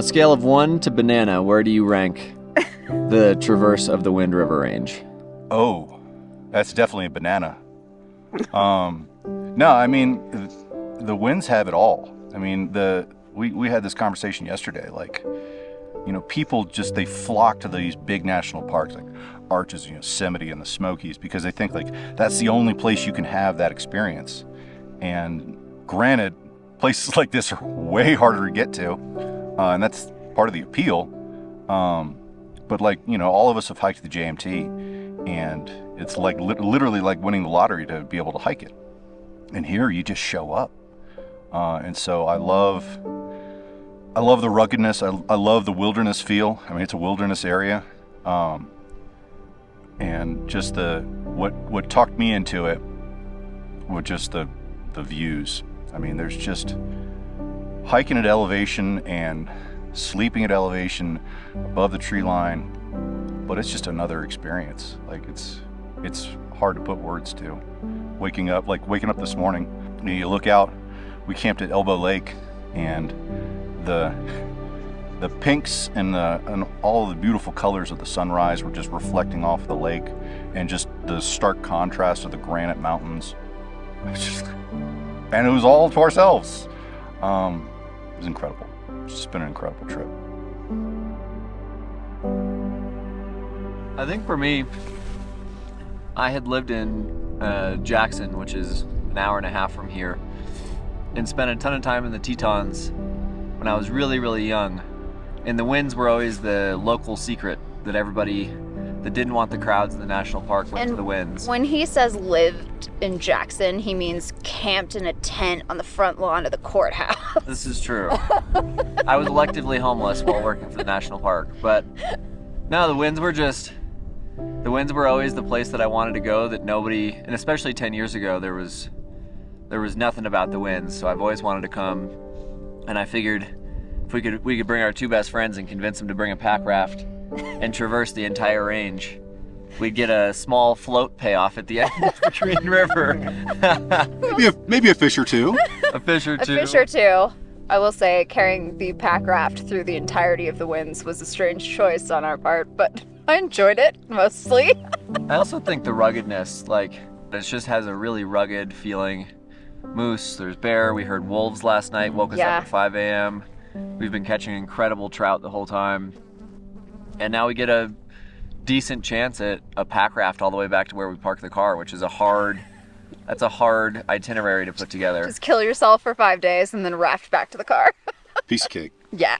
a scale of 1 to banana, where do you rank the traverse of the Wind River Range? Oh, that's definitely a banana. No, I mean, the winds have it all. I mean, we had this conversation yesterday, like, you know, people just, they flock to these big national parks like Arches, Yosemite, and the Smokies because they think like that's the only place you can have that experience. And granted, places like this are way harder to get to, and that's part of the appeal. But like, all of us have hiked the JMT, and it's like literally like winning the lottery to be able to hike it. And here you just show up. And so I love the ruggedness. I love the wilderness feel. I mean, it's a wilderness area. And just what talked me into it were just the views. I mean, there's just hiking at elevation and sleeping at elevation above the tree line, but it's just another experience. Like it's hard to put words to. Waking up this morning, you look out, we camped at Elbow Lake, and the pinks and all the beautiful colors of the sunrise were just reflecting off the lake, and just the stark contrast of the granite mountains. And it was all to ourselves. It was incredible. It's just been an incredible trip. I think for me, I had lived in Jackson, which is an hour and a half from here, and spent a ton of time in the Tetons when I was really, really young. And the winds were always the local secret that everybody that didn't want the crowds in the national park went to the winds. When he says lived in Jackson, he means camped in a tent on the front lawn of the courthouse. This is true. I was electively homeless while working for the national park, but no, the winds were always the place that I wanted to go, that nobody, and especially 10 years ago, there was nothing about the winds, so I've always wanted to come. And I figured if we could bring our two best friends and convince them to bring a pack raft and traverse the entire range, we'd get a small float payoff at the end of the Green River. maybe a fish or two. A fish or two. A fish or two. I will say carrying the pack raft through the entirety of the winds was a strange choice on our part, but I enjoyed it mostly. I also think the ruggedness, like, it just has a really rugged feeling. Moose, there's bear, we heard wolves last night, woke us up at 5 a.m. We've been catching incredible trout the whole time. And now we get a decent chance at a pack raft all the way back to where we parked the car, which is a hard itinerary to put together. Just kill yourself for 5 days and then raft back to the car. Piece of cake. Yeah.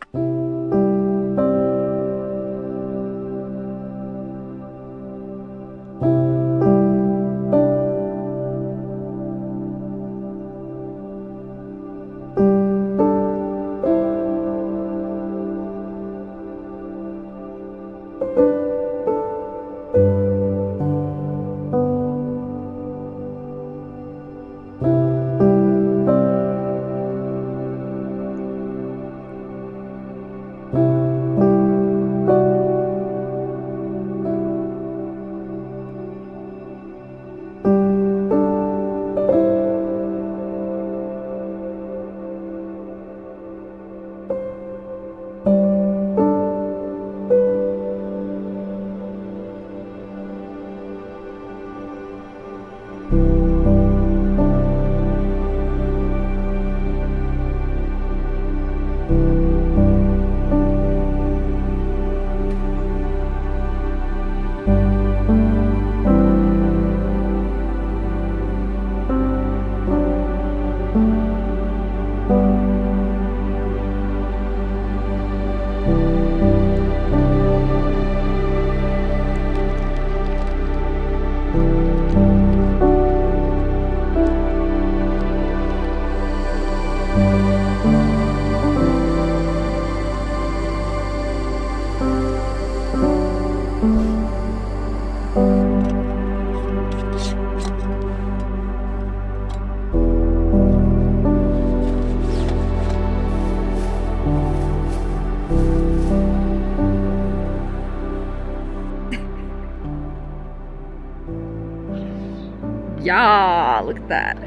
Yeah, look at that.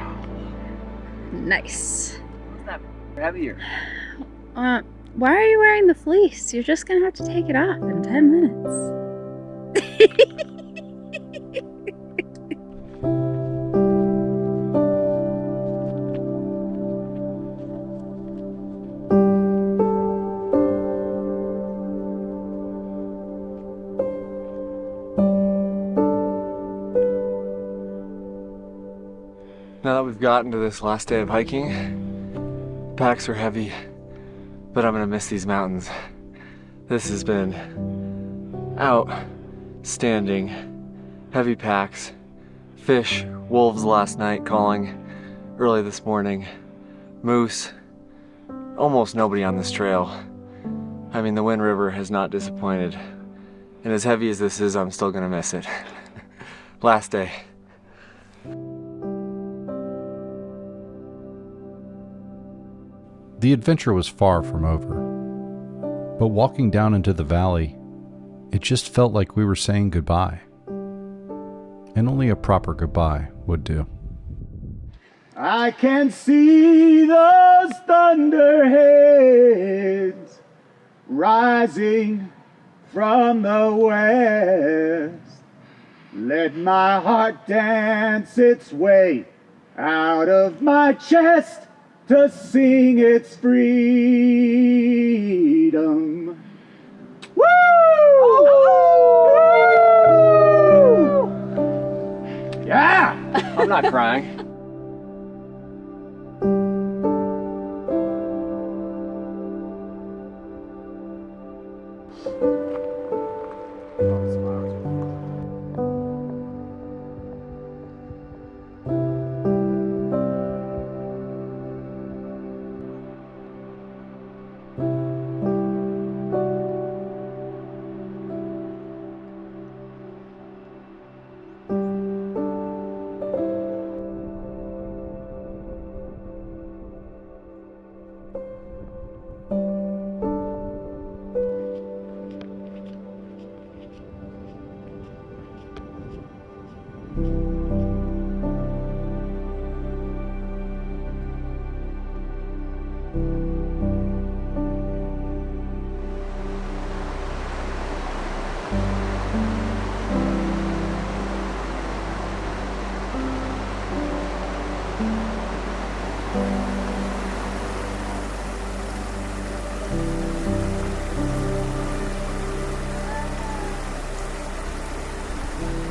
Nice. What's that heavier? Why are you wearing the fleece? You're just gonna have to take it off in 10 minutes. Now that we've gotten to this last day of hiking, packs are heavy, but I'm gonna miss these mountains. This has been outstanding. Heavy packs, fish, wolves last night calling, early this morning, moose, almost nobody on this trail. I mean, the Wind River has not disappointed. And as heavy as this is, I'm still gonna miss it. Last day. The adventure was far from over, but walking down into the valley, it just felt like we were saying goodbye. And only a proper goodbye would do. I can see those thunderheads rising from the west. Let my heart dance its way out of my chest to sing its freedom. Woo! Woo! Yeah! I'm not crying.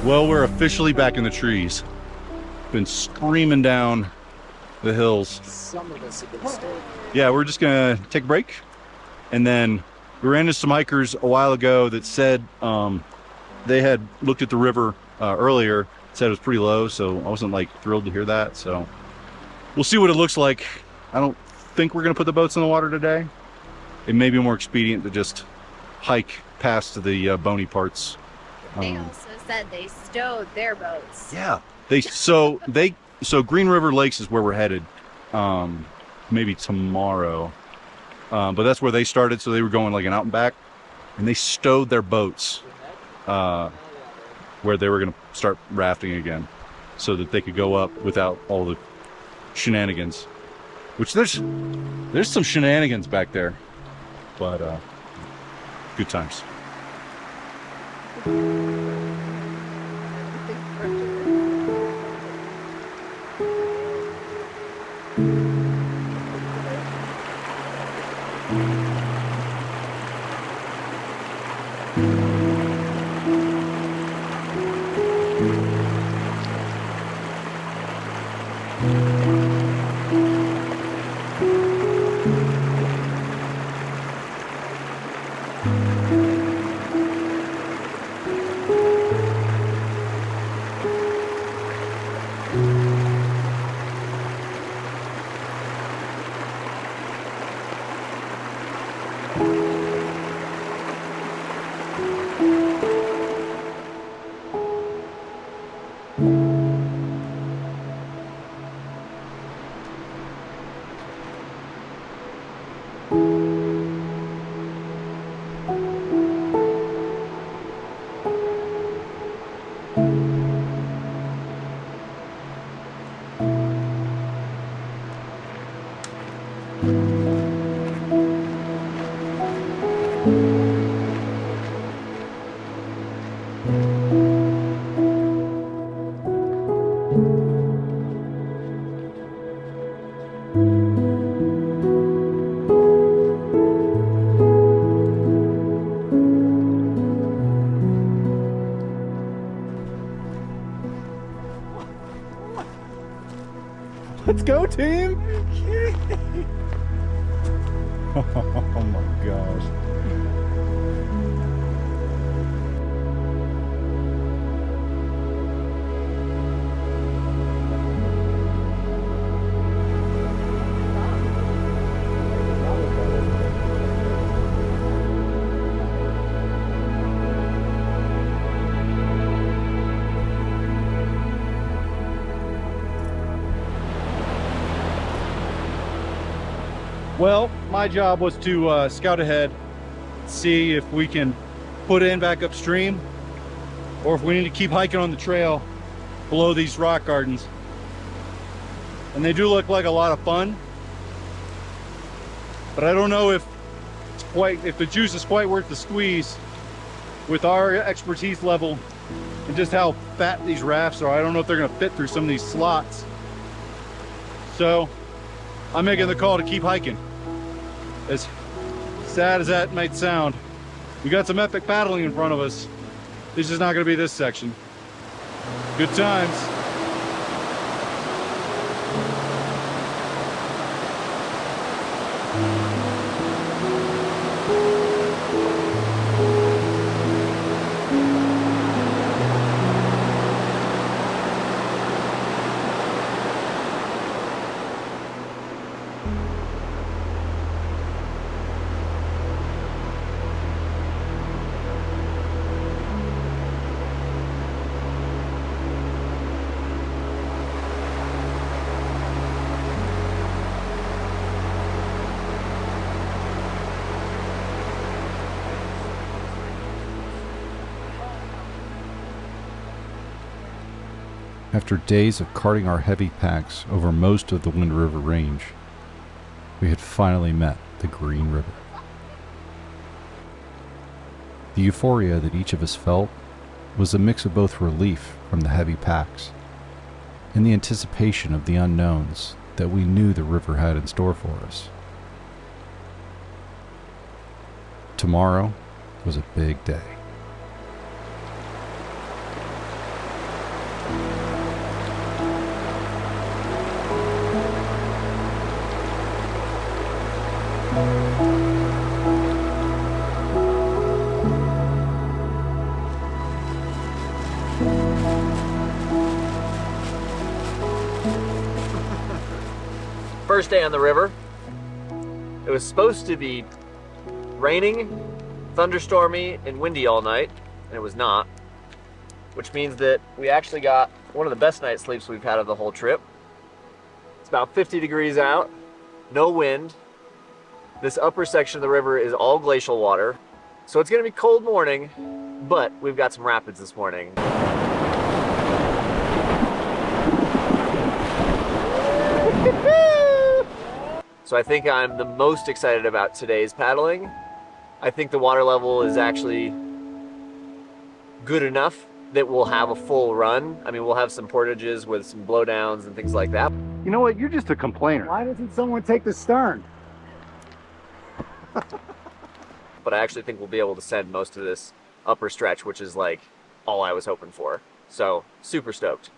Well, we're officially back in the trees. Been screaming down the hills. Some of us have been staying. Yeah, we're just gonna take a break. And then we ran into some hikers a while ago that said they had looked at the river earlier, said it was pretty low, so I wasn't like thrilled to hear that. So we'll see what it looks like. I don't think we're gonna put the boats in the water today. It may be more expedient to just hike past the bony parts. They also said they stowed their boats. Yeah. So Green River Lakes is where we're headed. Maybe tomorrow. But that's where they started, so they were going like an out and back. And they stowed their boats where they were gonna start rafting again, so that they could go up without all the shenanigans. Which there's some shenanigans back there. But good times. Let's go, team. Oh my gosh. Well, my job was to scout ahead, see if we can put in back upstream, or if we need to keep hiking on the trail below these rock gardens. And they do look like a lot of fun, but I don't know if the juice is quite worth the squeeze with our expertise level and just how fat these rafts are. I don't know if they're gonna fit through some of these slots. So I'm making the call to keep hiking. As sad as that might sound, we got some epic paddling in front of us. This is not gonna be this section. Good times. After days of carting our heavy packs over most of the Wind River Range, we had finally met the Green River. The euphoria that each of us felt was a mix of both relief from the heavy packs and the anticipation of the unknowns that we knew the river had in store for us. Tomorrow was a big day. First day on the river. It was supposed to be raining, thunderstormy, and windy all night, and it was not. Which means that we actually got one of the best night sleeps we've had of the whole trip. It's about 50 degrees out, no wind. This upper section of the river is all glacial water. So it's gonna be a cold morning, but we've got some rapids this morning. So I think I'm the most excited about today's paddling. I think the water level is actually good enough that we'll have a full run. I mean, we'll have some portages with some blowdowns and things like that. You know what? You're just a complainer. Why doesn't someone take the stern? But I actually think we'll be able to send most of this upper stretch, which is like all I was hoping for. So super stoked.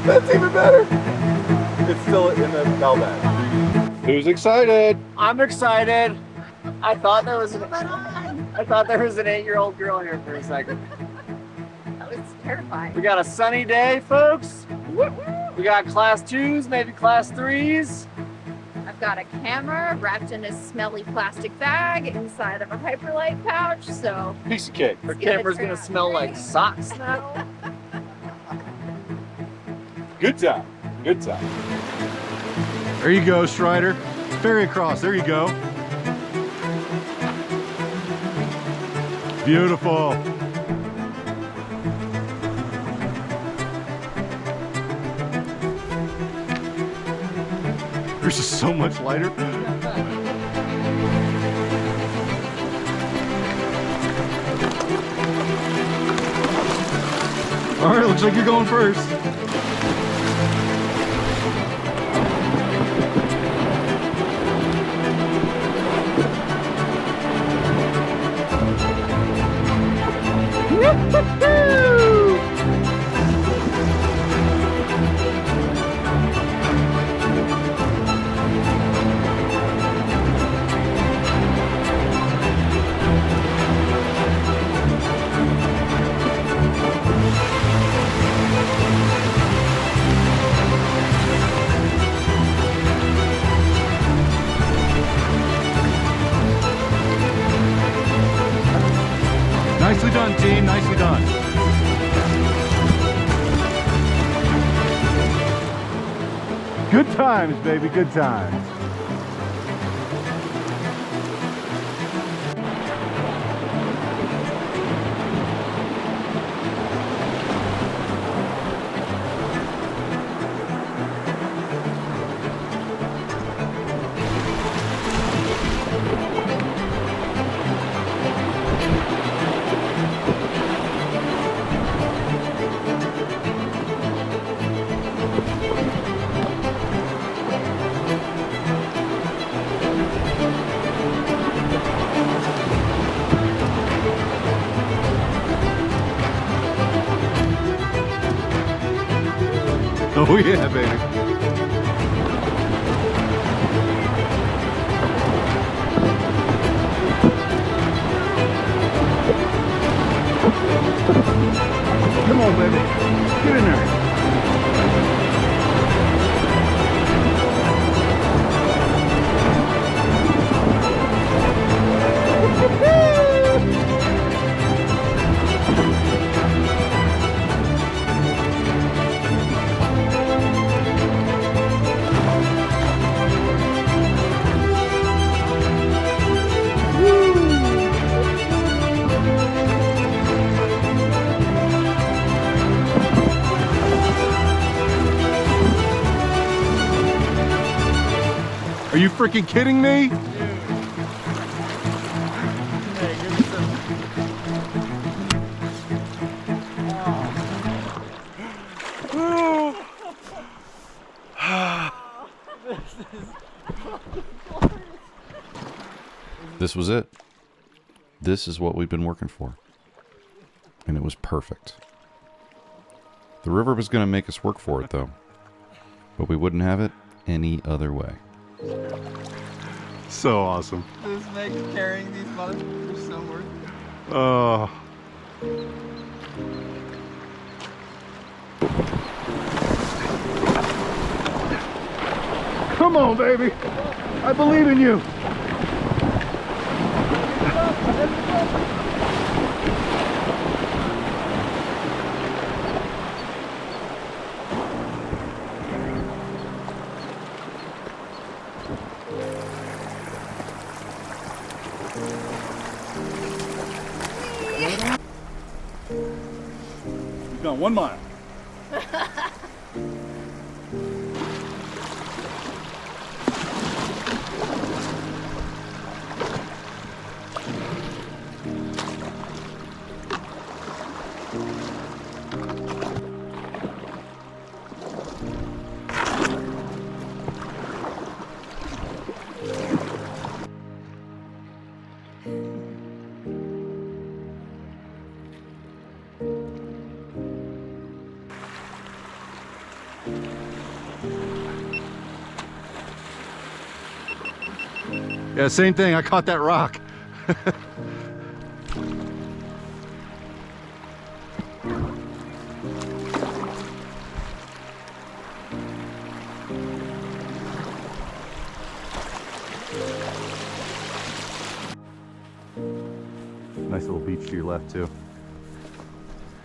That's even better. It's still in the bell bag. Who's excited? I'm excited. I thought there was an 8-year-old girl here for a second. That was terrifying. We got a sunny day, folks. We got class 2s, maybe class 3s. I've got a camera wrapped in a smelly plastic bag inside of a hyperlight pouch, so Piece of cake. Our camera's gonna smell like socks now. Good time. Good time. There you go, Strider. Ferry across. There you go. Beautiful. Yours is so much lighter. All right, looks like you're going first. Nicely done, team. Nicely done. Good times, baby. Good times. Oh yeah, baby. Come on, baby. Get in there. Are you freaking kidding me? This was it. This is what we've been working for. And it was perfect. The river was going to make us work for it, though. But we wouldn't have it any other way. So awesome. This makes carrying these motherfuckers so worth it. Oh. Come on, baby. I believe in you. You've gone 1 mile. Yeah, same thing. I caught that rock. Nice little beach to your left, too.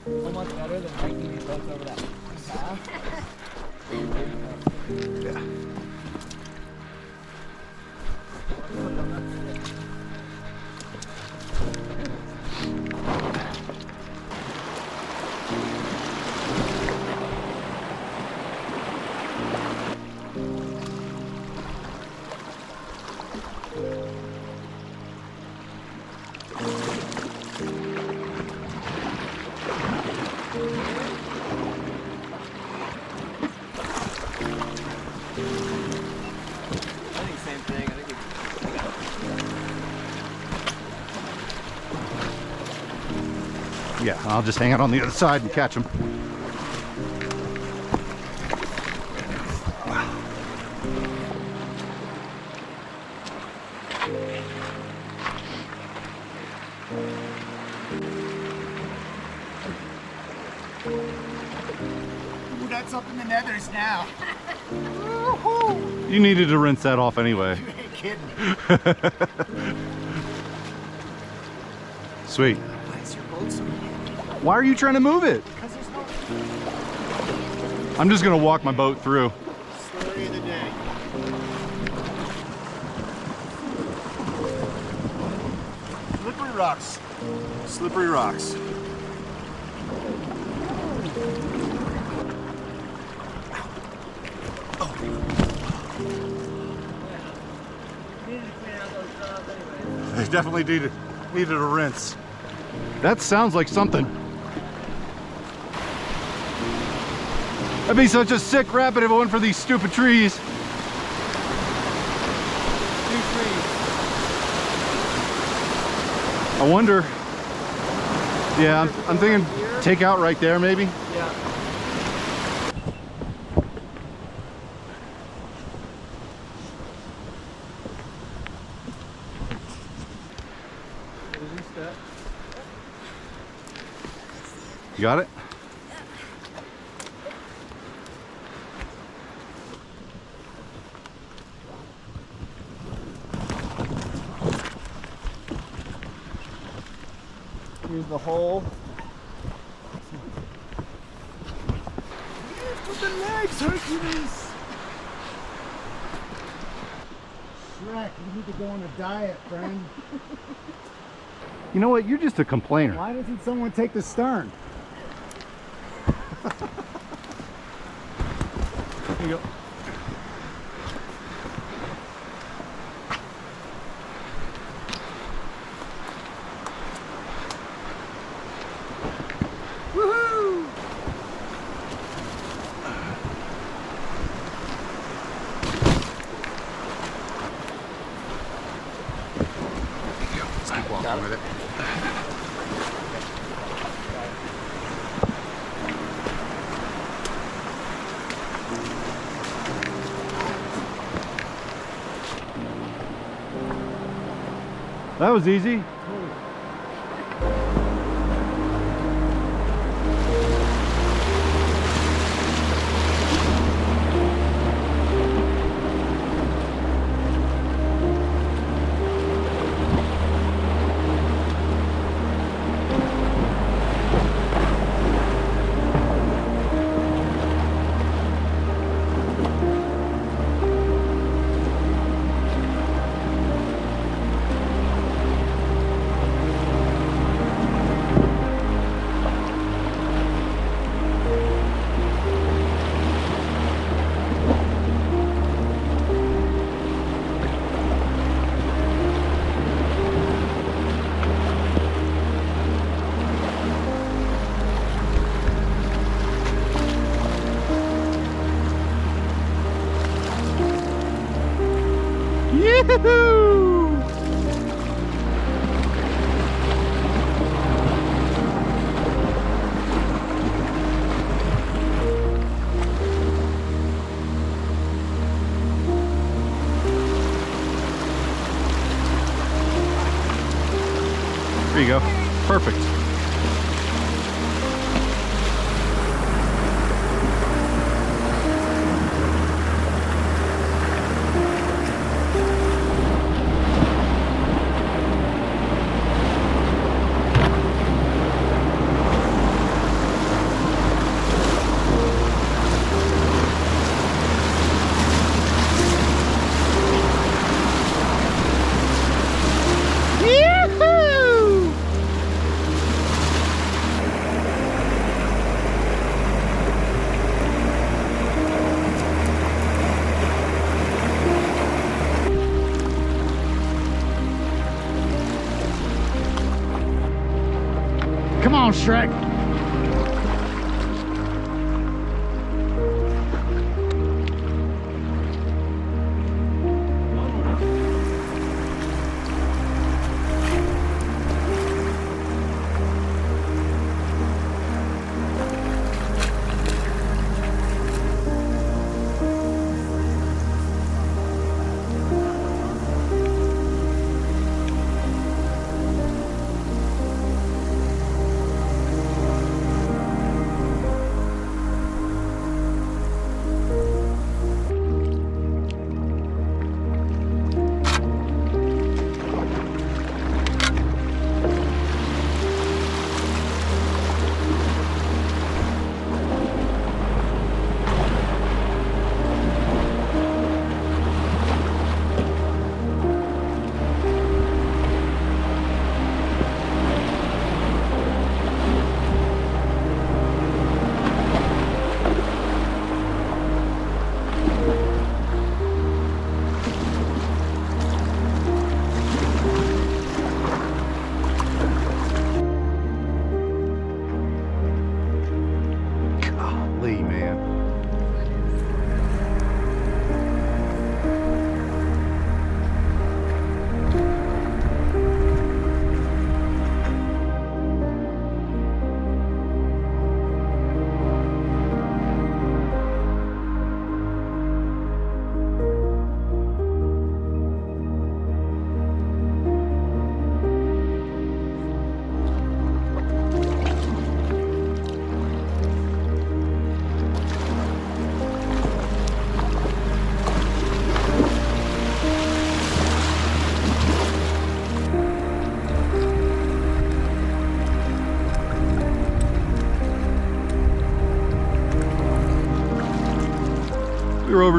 Almost better than hiking these boats over that path. Yeah. Yeah, I'll just hang out on the other side and catch them. Ooh, that's up in the nethers now. You needed to rinse that off anyway. You ain't kidding. Sweet. Nice, you're Why are you trying to move it? I'm just gonna walk my boat through. Story of the day. Slippery rocks. Slippery rocks. They definitely needed a rinse. That sounds like something. That'd be such a sick rapid if it went for these stupid trees. I wonder. Yeah, I'm thinking take out right there maybe. Yeah. You got it? Here's the hole. With the legs, Hercules! Shrek, you need to go on a diet, friend. You know what? You're just a complainer. Why doesn't someone take the stern? Here you go. Woohoo! Let's keep walking with it. That was easy. Yoo-hoo! There you go. Perfect. Come on, Shrek.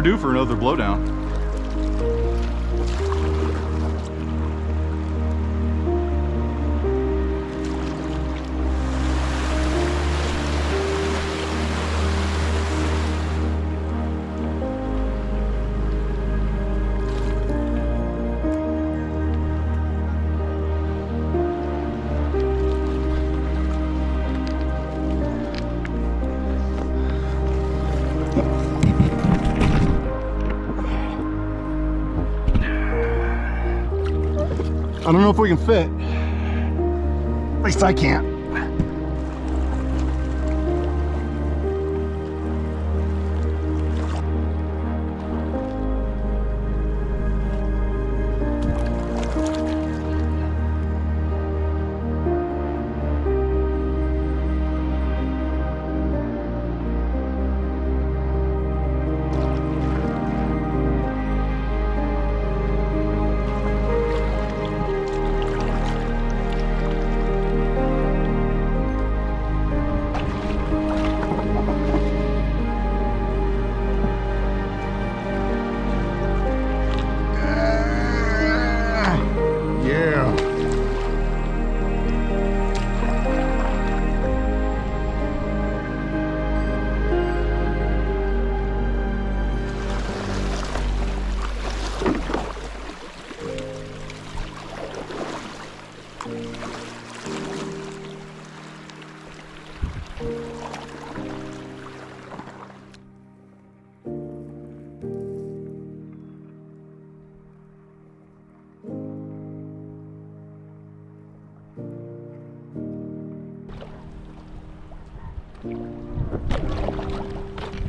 due for another blowdown. I don't know if we can fit. At least I can't.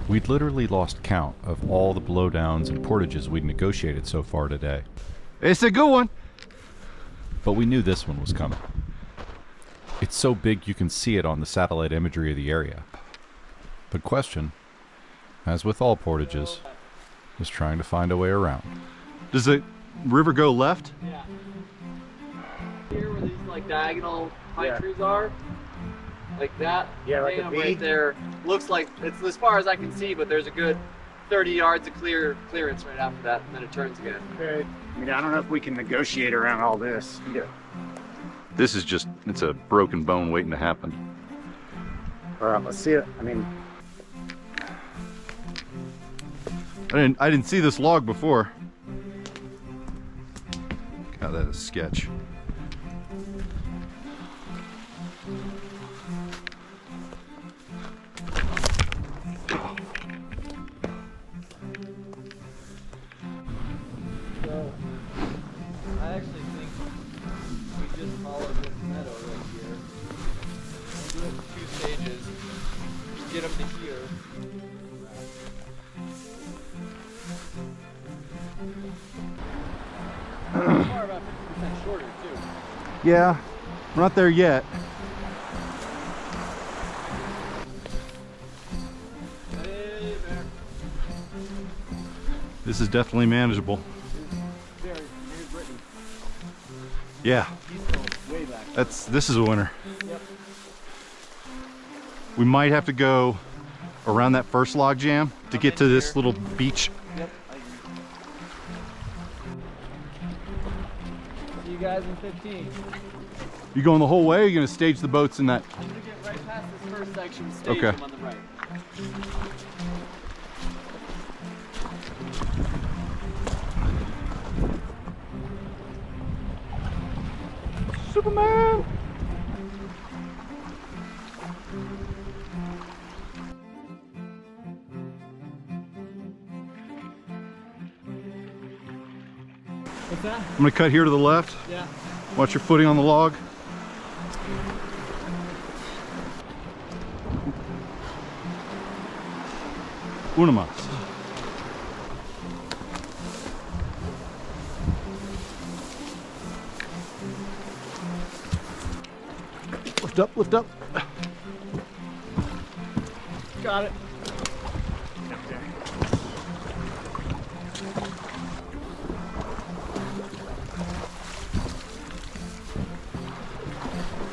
We'd literally lost count of all the blowdowns and portages we'd negotiated so far today. It's a good one. But we knew this one was coming. It's so big you can see it on the satellite imagery of the area. The question, as with all portages, was trying to find a way around. Does the river go left? Yeah. Here where these like diagonal pine trees are, like that. Yeah, like a dam V? right there. Looks like it's as far as I can see, but there's a good 30 yards of clearance right after that, and then it turns again. Okay. I mean, I don't know if we can negotiate around all this. Yeah. This is just, it's a broken bone waiting to happen. All right, let's see it. I mean, I didn't see this log before. God, that is sketch. I actually think we just follow this meadow right here. We'll do it in 2 stages. Get them to here. Far about 50% shorter too. Yeah, we're not there yet. Hey, Bear. This is definitely manageable. Here's Brittany. Yeah, He's going way back. this is a winner. Yep. We might have to go around that first log jam to get to this little beach. Yep. See you guys in 15. You going the whole way, or are you gonna stage the boats in that? I'm gonna get right past this first section, stage Okay. them on the right. Superman! What's that? I'm gonna cut here to the left. Yeah. Watch your footing on the log. Una más. Lift up, lift up. Got it.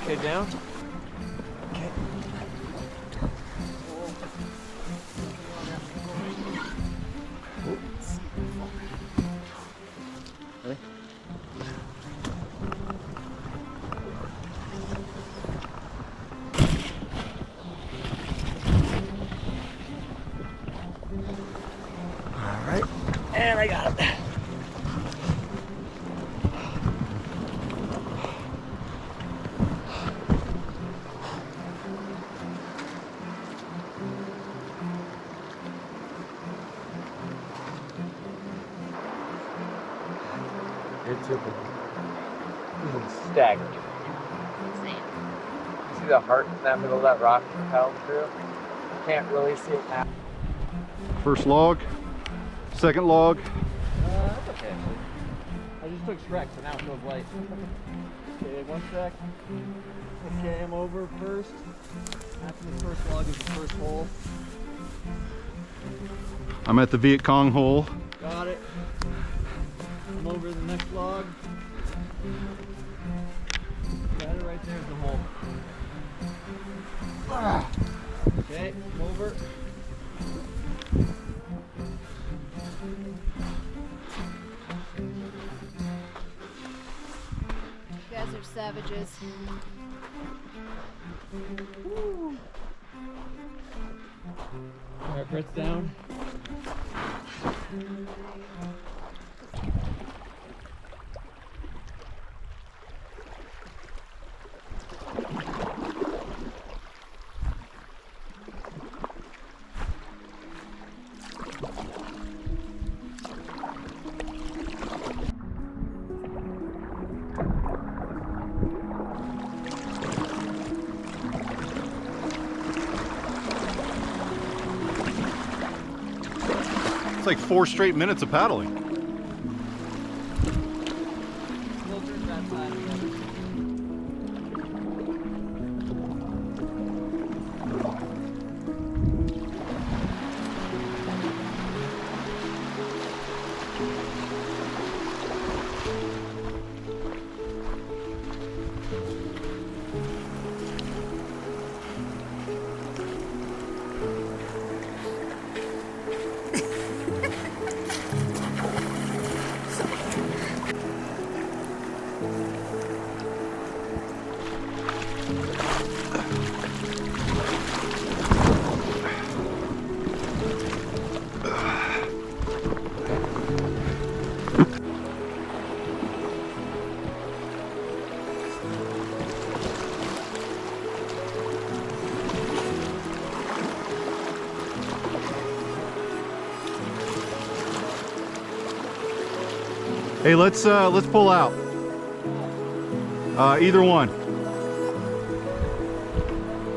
Okay, down. Okay. Alright, and I got it. It's staggering. You see the heart in that middle of that rock propelling through? Can't really see it now. First log, second log. That's okay actually. I just took Shrek, so now it feels light. Okay, one sec. Okay, I'm over first. After the first log is the first hole. I'm at the Viet Cong hole. Got it. I'm over the next log. Got it, right there's the hole. Okay, I'm over. You guys are savages. Alright, Brett's down. It's like 4 straight minutes of paddling. Hey, let's pull out. Either one.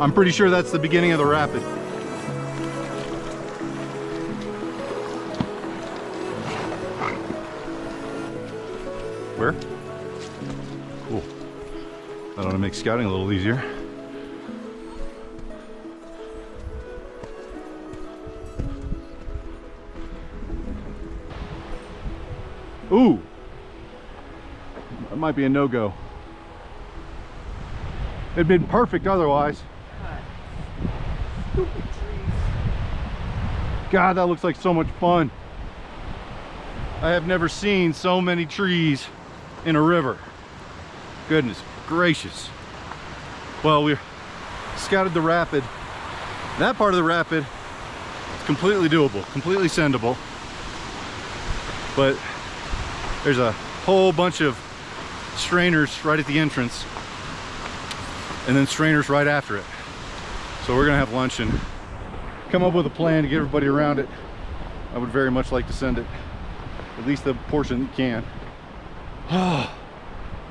I'm pretty sure that's the beginning of the rapid. Where? Cool. That ought to make scouting a little easier. Ooh. That might be a no-go. It'd been perfect otherwise. Stupid trees. God, that looks like so much fun. I have never seen so many trees in a river. Goodness gracious. Well, we scouted the rapid. That part of the rapid is completely doable, completely sendable. But there's a whole bunch of strainers right at the entrance and then strainers right after it. So we're gonna have lunch and come up with a plan to get everybody around it. I would very much like to send it, at least the portion that you can. Oh,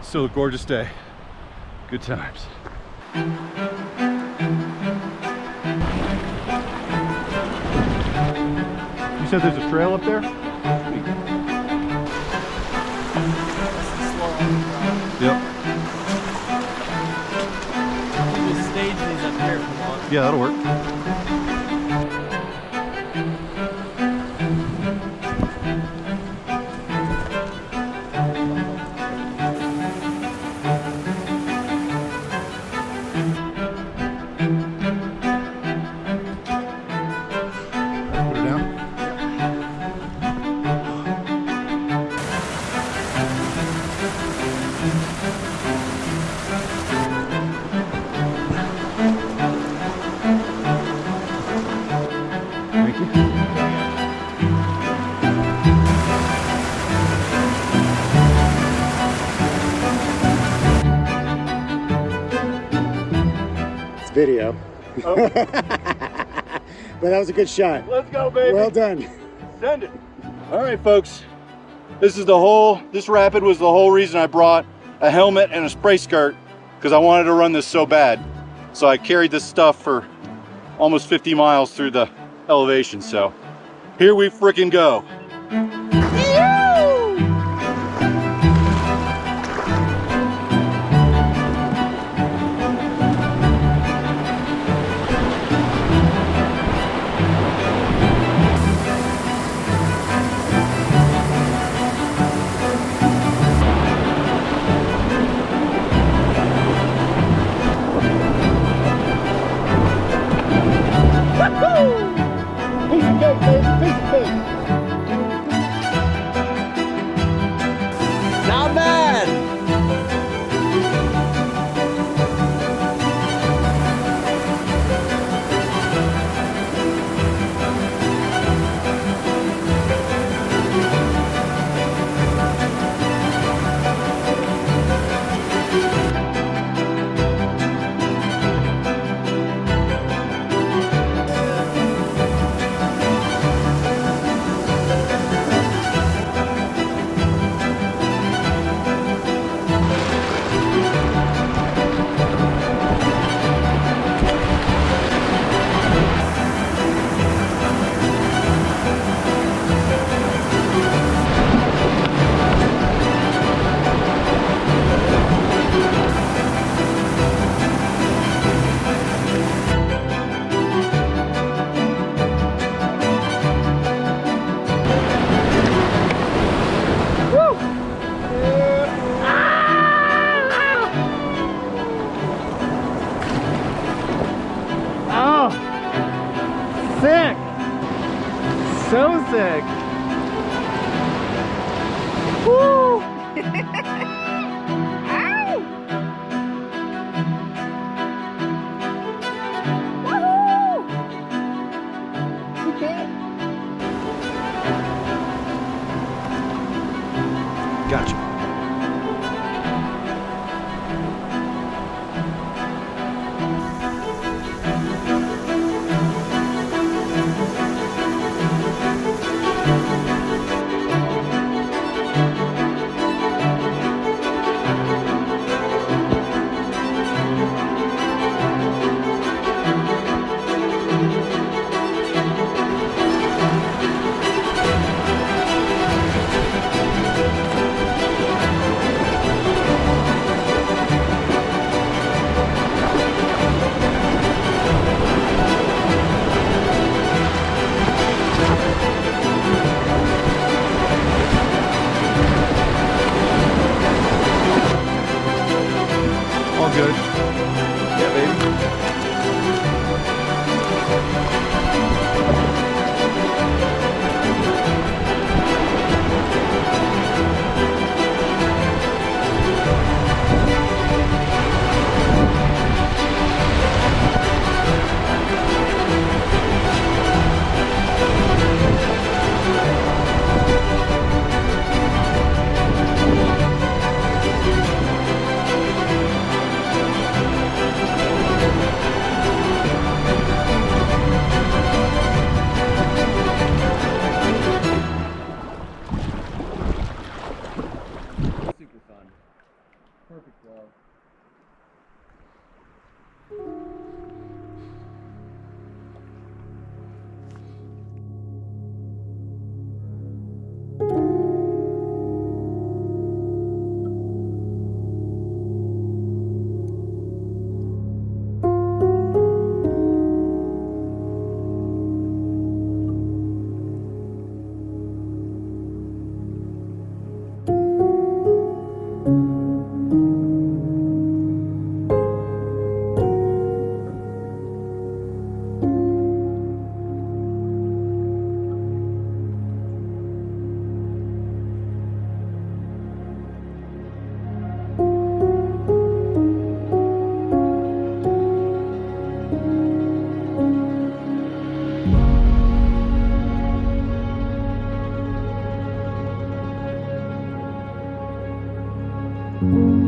still a gorgeous day. Good times. You said there's a trail up there? Yep. Just stage these up here for long. Yeah, that'll work. Put it down. video. Oh. But that was a good shot. Let's go, baby. Well done. Send it. All right, folks. This rapid was the whole reason I brought a helmet and a spray skirt, because I wanted to run this so bad. So I carried this stuff for almost 50 miles through the elevation. So here we freaking go. Not bad. Sick! So sick! Woo! Gotcha. All good. Yeah, baby. Super fun. Perfect flow. Thank you.